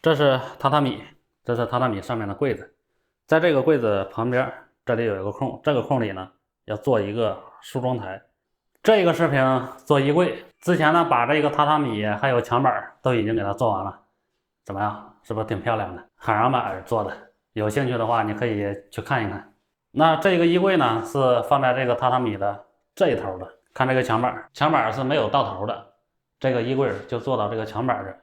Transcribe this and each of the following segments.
这是榻榻米，这是榻榻米上面的柜子，在这个柜子旁边，这里有一个空，这个空里呢要做一个梳妆台。这个视频做衣柜，之前呢把这个榻榻米还有墙板都已经给它做完了，怎么样？是不是挺漂亮的？海洋板做的，有兴趣的话你可以去看一看。那这个衣柜呢是放在这个榻榻米的这一头的，看这个墙板，墙板是没有到头的，这个衣柜就做到这个墙板这儿。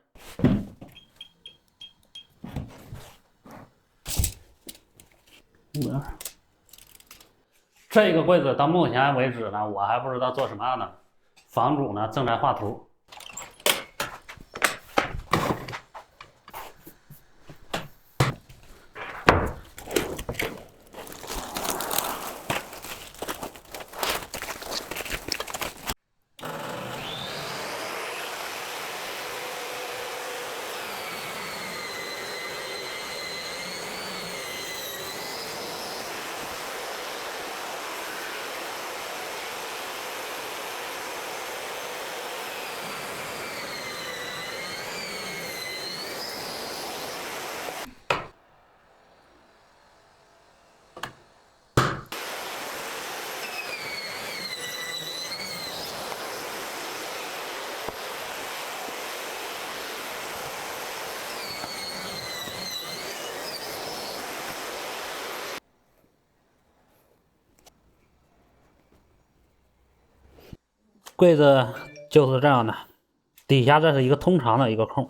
这个柜子到目前为止呢，我还不知道做什么呢。房主呢正在画图。柜子就是这样的，底下这是一个通常的一个空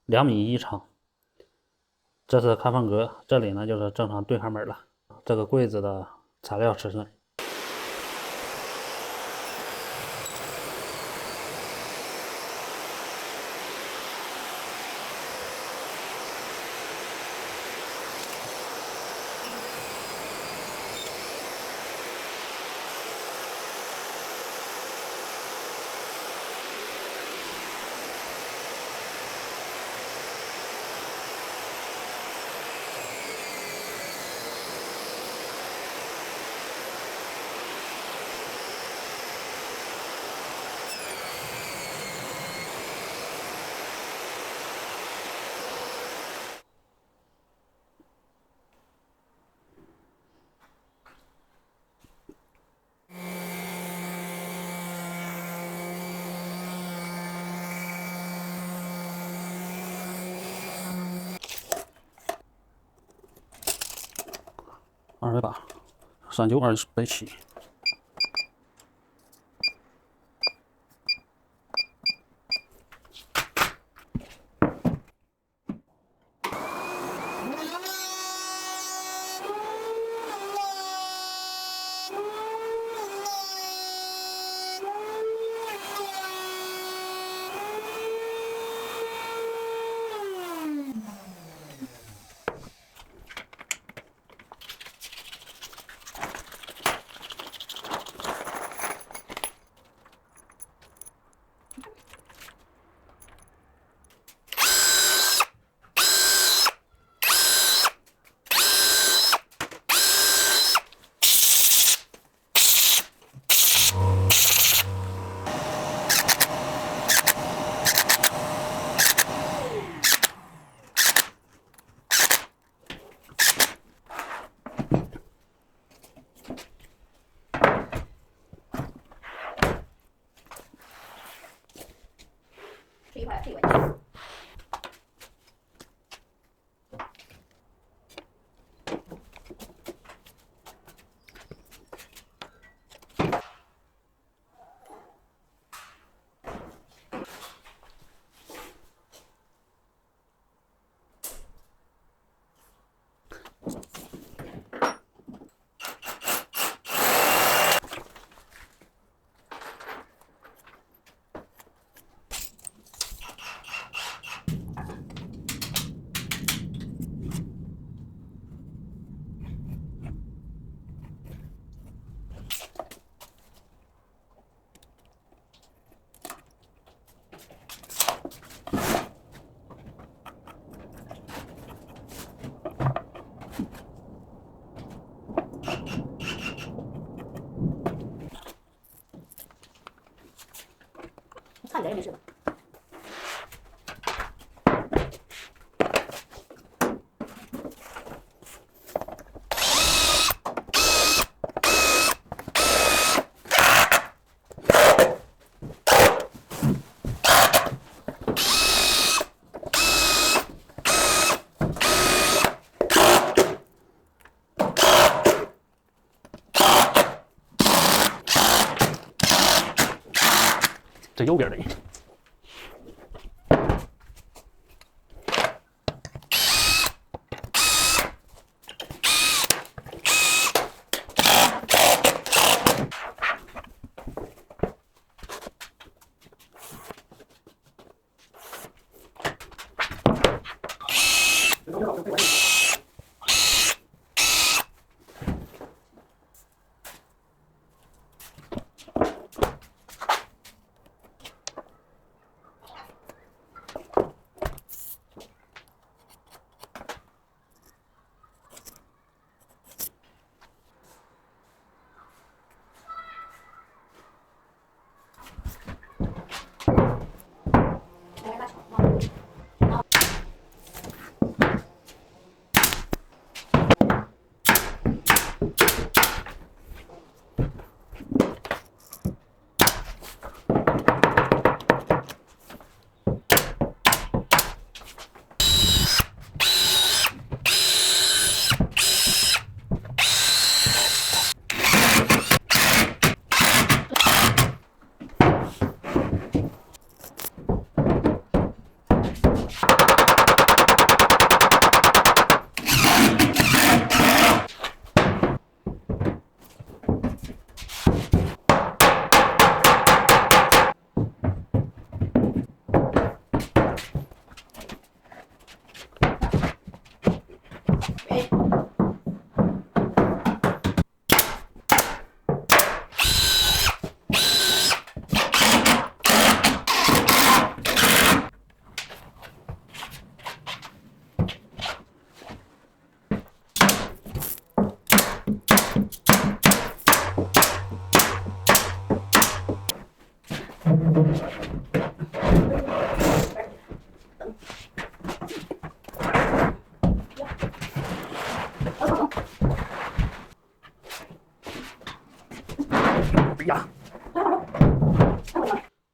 ，2.1米长。这是开放格，这里呢就是正常对开门了。这个柜子的材料尺寸。280，39217。这一块。看人也没事吧？最右边的。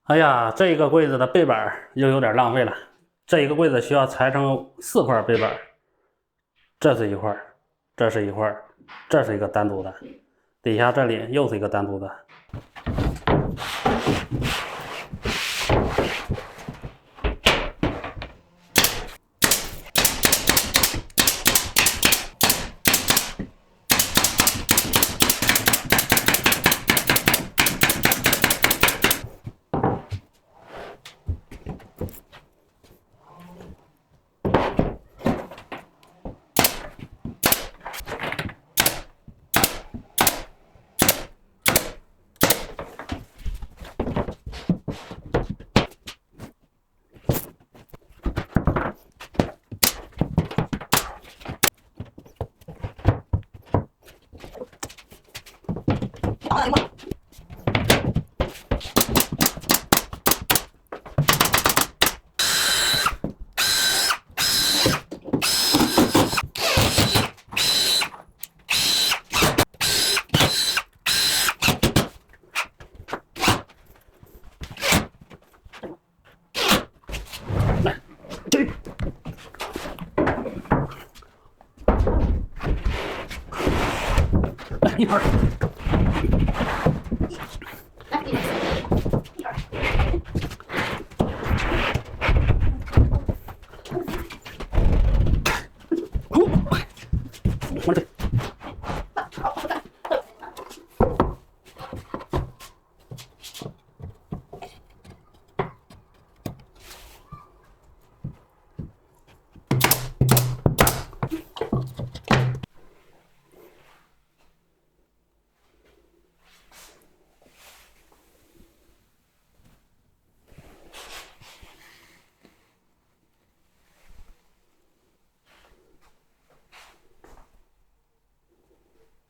哎呀，这个柜子的背板又有点浪费了。这一个柜子需要裁成4块背板，这是一块，这是一块，这是一个单独的，底下这里又是一个单独的。一会儿。我这。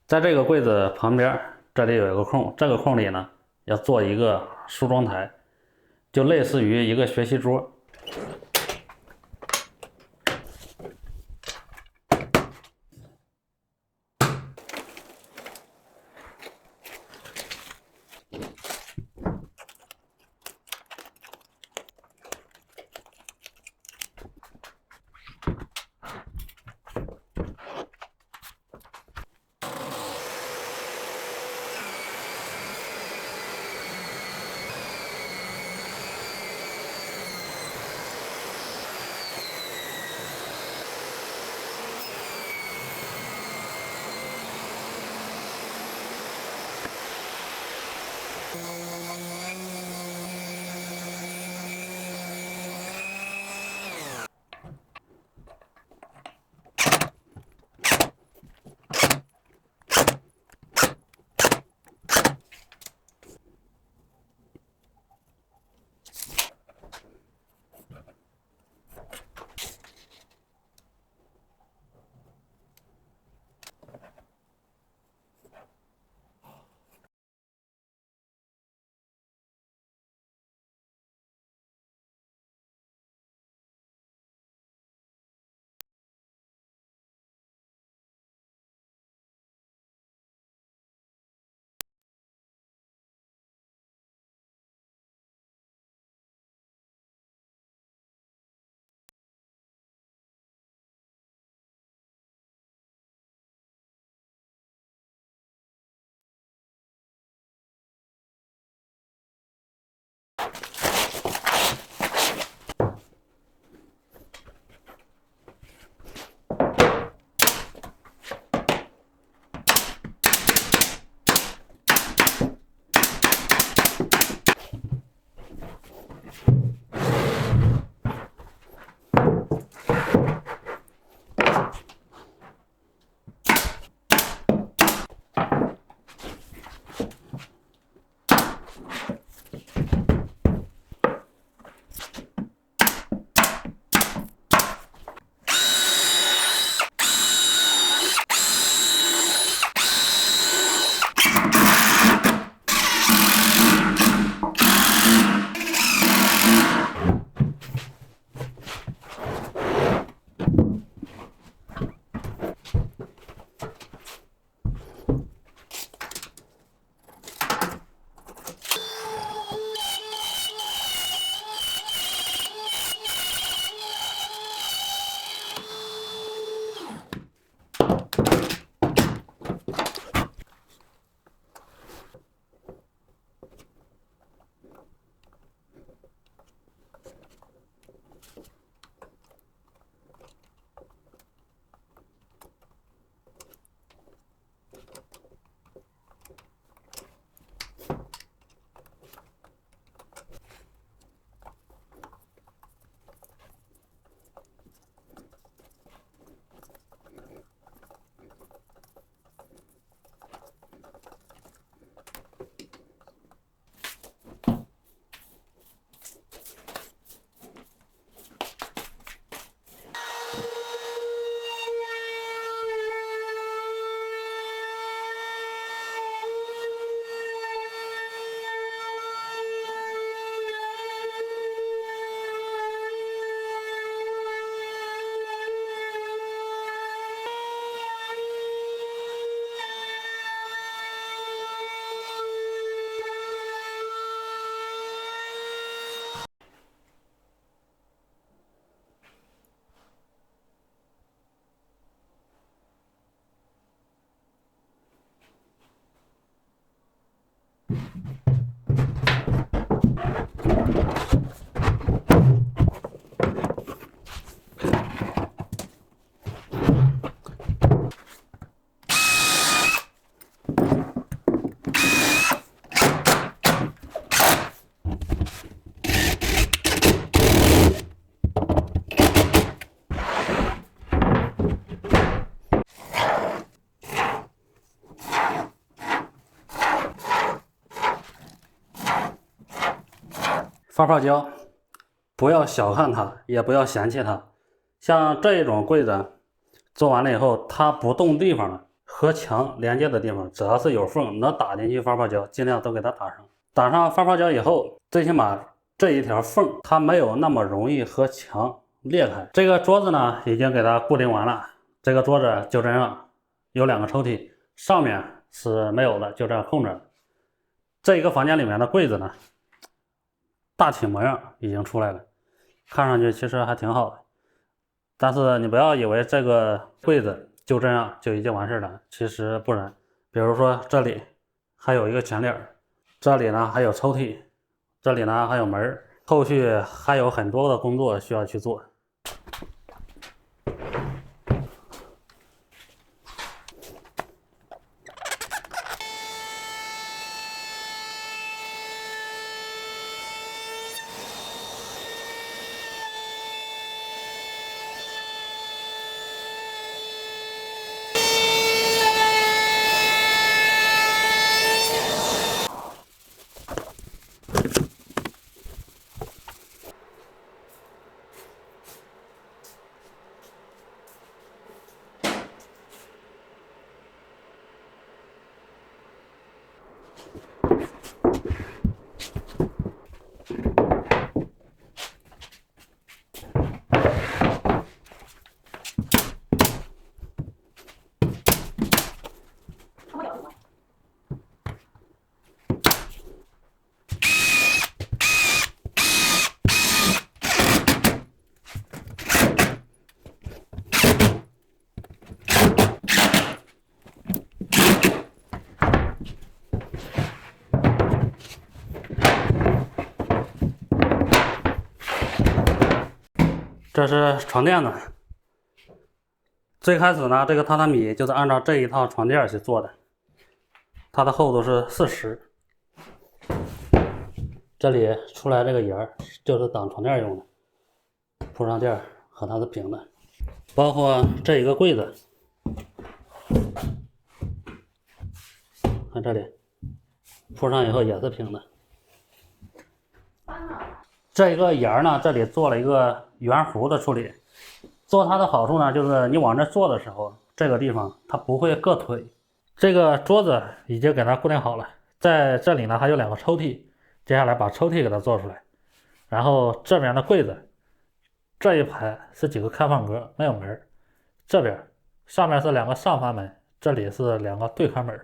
在这个柜子旁边，这里有一个空，这个空里呢要做一个梳妆台，就类似于一个学习桌。发泡胶不要小看它，也不要嫌弃它。像这种柜子做完了以后，它不动地方了，和墙连接的地方只要是有缝能打进去发泡胶，尽量都给它打上。打上发泡胶以后，最起码这一条缝它没有那么容易和墙裂开。这个桌子呢已经给它固定完了，这个桌子就这样，有2个抽屉，上面是没有的，就这样空着。这一个房间里面的柜子呢，大体模样已经出来了，看上去其实还挺好的。但是你不要以为这个柜子就这样就已经完事了，其实不然。比如说这里还有一个前脸，这里呢还有抽屉，这里呢还有门，后续还有很多的工作需要去做。这是床垫子。最开始呢，这个榻榻米就是按照这一套床垫去做的，它的厚度是40。这里出来这个沿就是当床垫用的，铺上垫和它是平的。包括这一个柜子，看这里铺上以后也是平的。这一个沿呢，这里做了一个圆弧的处理。做它的好处呢，就是你往这坐的时候，这个地方它不会硌腿。这个桌子已经给它固定好了，在这里呢还有2个抽屉，接下来把抽屉给它做出来。然后这边的柜子，这一排是几个开放格，没有门。这边上面是2个上阀门，这里是2个对开门。